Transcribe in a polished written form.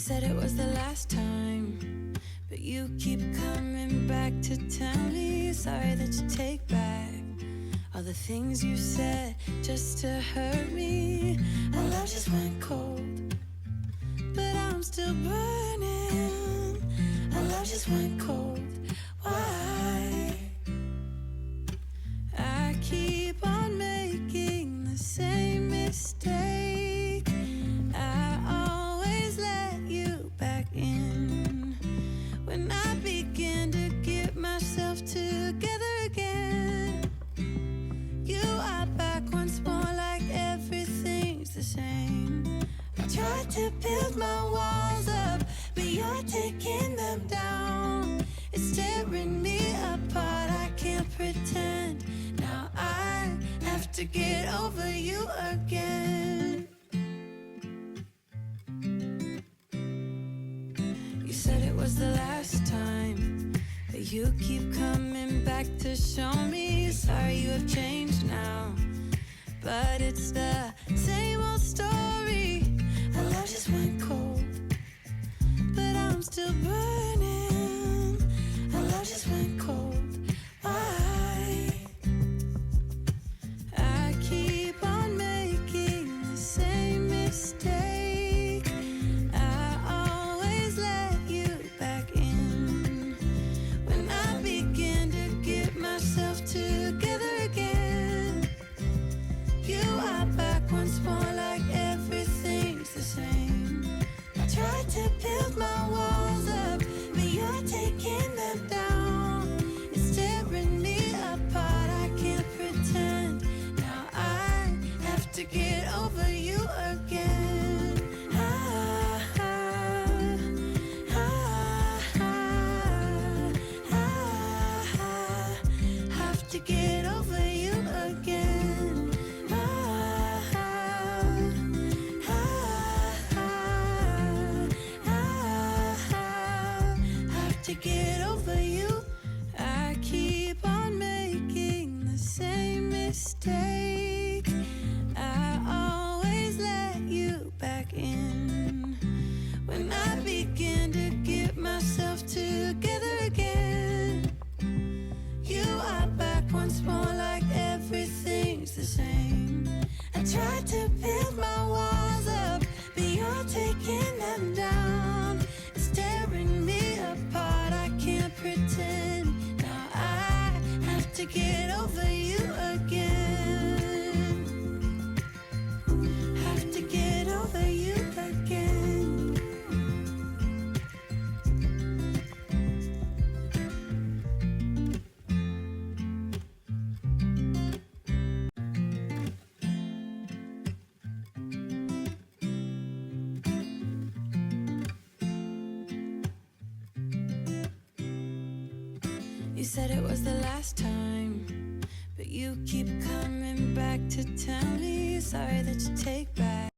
said it was the last time, but you keep coming back to tell me sorry that you take back all the things you said just to hurt me. Our love just went cold, but I'm still burning. Our love just went cold. Why? I keep on making the same mistake. I always let you back in when I begin to get myself together again. You are back once more like everything's the same. I tried to build my walls up, but you're taking them down. It's tearing me apart, I can't pretend. Now I have to get over you again. You said it was the last time, but you keep coming back to show me sorry you have changed now. But it's the same old story. Our love just went cold, but I'm still burning. Our love just went cold. Why? I keep on making the same mistake. I always let you back in when I begin to get myself together again. You are back once more like everything's the same. I tried to build my walls up, but you're taking them down. It's tearing me apart, I can't pretend. Now I have to get over you again. Have to get over you again. Have to get over you. I keep on making the same mistake. I always let you back in when I begin to get myself together again. You are back once more like everything's the same. I tried to build my walls up, but you're taking them down. It's tearing me apart, I can't pretend. Now I have to get over you again. Have to get over you again. You said it was the last time, but you keep coming back to tell me sorry that you take back